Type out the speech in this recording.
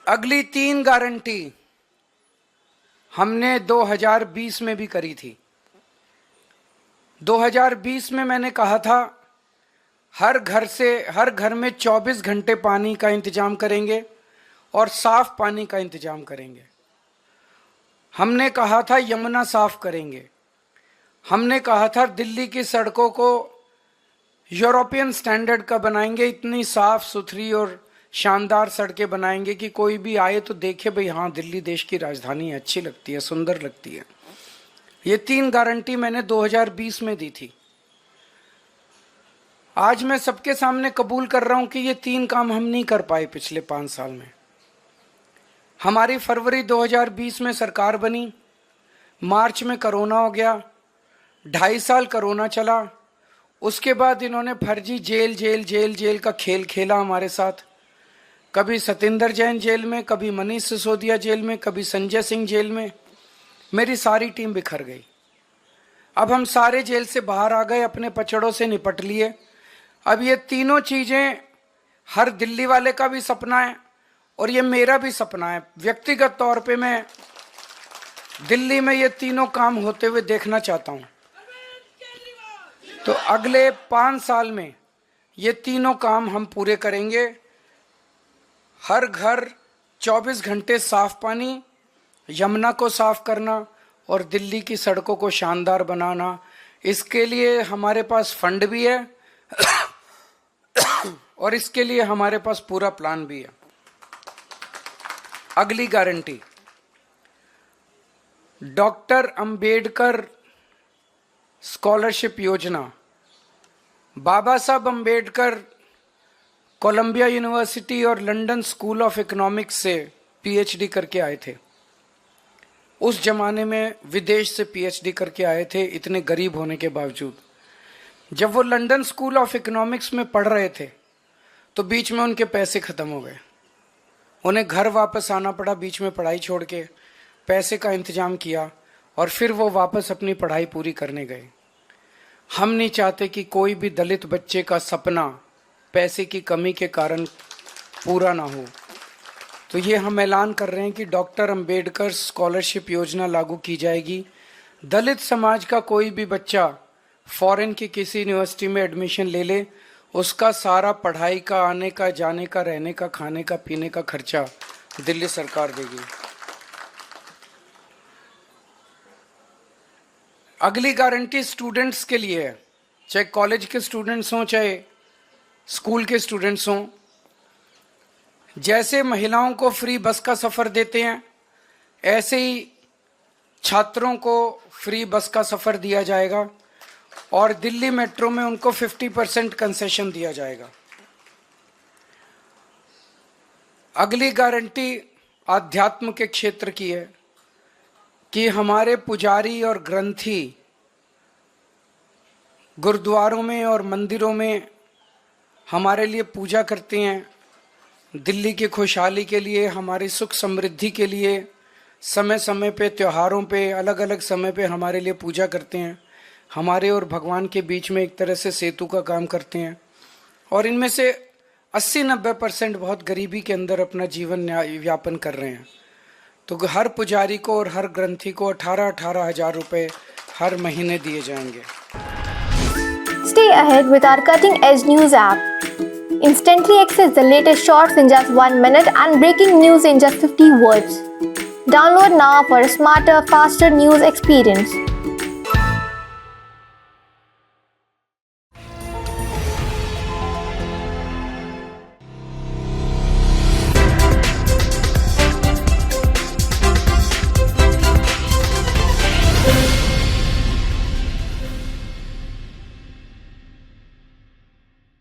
अगली 3 गारंटी हमने 2020 में भी करी थी। 2020 में मैंने कहा था हर घर में 24 घंटे पानी का इंतजाम करेंगे और साफ पानी का इंतजाम करेंगे। हमने कहा था यमुना साफ करेंगे। हमने कहा था दिल्ली की सड़कों को यूरोपियन स्टैंडर्ड का बनाएंगे, इतनी साफ सुथरी और शानदार सड़कें बनाएंगे कि कोई भी आए तो देखे भाई हाँ दिल्ली देश की राजधानी है, अच्छी लगती है, सुंदर लगती है। ये 3 गारंटी मैंने 2020 में दी थी। आज मैं सबके सामने कबूल कर रहा हूं कि ये 3 काम हम नहीं कर पाए पिछले 5 साल में। हमारी फरवरी 2020 में सरकार बनी, मार्च में कोरोना हो गया, 2.5 साल कोरोना चला। उसके बाद इन्होंने फर्जी जेल का खेल खेला हमारे साथ। कभी सतिंदर जैन जेल में, कभी मनीष सिसोदिया जेल में, कभी संजय सिंह जेल में। मेरी सारी टीम बिखर गई। अब हम सारे जेल से बाहर आ गए, अपने पचड़ों से निपट लिए। अब ये तीनों चीजें हर दिल्ली वाले का भी सपना है और ये मेरा भी सपना है। व्यक्तिगत तौर पे मैं दिल्ली में ये तीनों काम होते हुए देखना चाहता हूं। तो अगले 5 साल में ये तीनों काम हम पूरे करेंगे। हर घर 24 घंटे साफ पानी, यमुना को साफ करना और दिल्ली की सड़कों को शानदार बनाना। इसके लिए हमारे पास फंड भी है और इसके लिए हमारे पास पूरा प्लान भी है। अगली गारंटी, डॉक्टर अंबेडकर स्कॉलरशिप योजना। बाबा साहब अंबेडकर कोलंबिया यूनिवर्सिटी और लंदन स्कूल ऑफ इकोनॉमिक्स से पीएचडी करके आए थे। उस जमाने में विदेश से पीएचडी करके आए थे, इतने गरीब होने के बावजूद। जब वो लंदन स्कूल ऑफ इकोनॉमिक्स में पढ़ रहे थे तो बीच में उनके पैसे खत्म हो गए। उन्हें घर वापस आना पड़ा, बीच में पढ़ाई छोड़ के। पैसे का इंतजाम किया और फिर वो वापस अपनी पढ़ाई पूरी करने गए। हम नहीं चाहते कि कोई भी दलित बच्चे का सपना पैसे की कमी के कारण पूरा ना हो। तो ये हम ऐलान कर रहे हैं कि डॉक्टर अंबेडकर स्कॉलरशिप योजना लागू की जाएगी। दलित समाज का कोई भी बच्चा फॉरेन की किसी यूनिवर्सिटी में एडमिशन ले ले, उसका सारा पढ़ाई का, आने का, जाने का, रहने का, खाने का, पीने का खर्चा दिल्ली सरकार देगी। अगली गारंटी स्टूडेंट्स के लिए है, चाहे कॉलेज के स्टूडेंट्स हों चाहे स्कूल के स्टूडेंट्स हों। जैसे महिलाओं को फ्री बस का सफ़र देते हैं, ऐसे ही छात्रों को फ्री बस का सफ़र दिया जाएगा और दिल्ली मेट्रो में उनको 50% कंसेशन दिया जाएगा। अगली गारंटी आध्यात्म के क्षेत्र की है कि हमारे पुजारी और ग्रंथी गुरुद्वारों में और मंदिरों में हमारे लिए पूजा करते हैं। दिल्ली की खुशहाली के लिए, हमारी सुख समृद्धि के लिए समय समय पे, त्योहारों पे, अलग अलग समय पे हमारे लिए पूजा करते हैं। हमारे और भगवान के बीच में एक तरह से सेतु का काम करते हैं। और इनमें से 80-90% बहुत गरीबी के अंदर अपना जीवन यापन कर रहे हैं। तो हर पुजारी को और हर ग्रंथी को 18-18 हज़ार रुपये हर महीने दिए जाएंगे। Stay ahead with our cutting-edge news app. Instantly access the latest shorts in just 1 minute and breaking news in just 50 words. Download now for a smarter, faster news experience.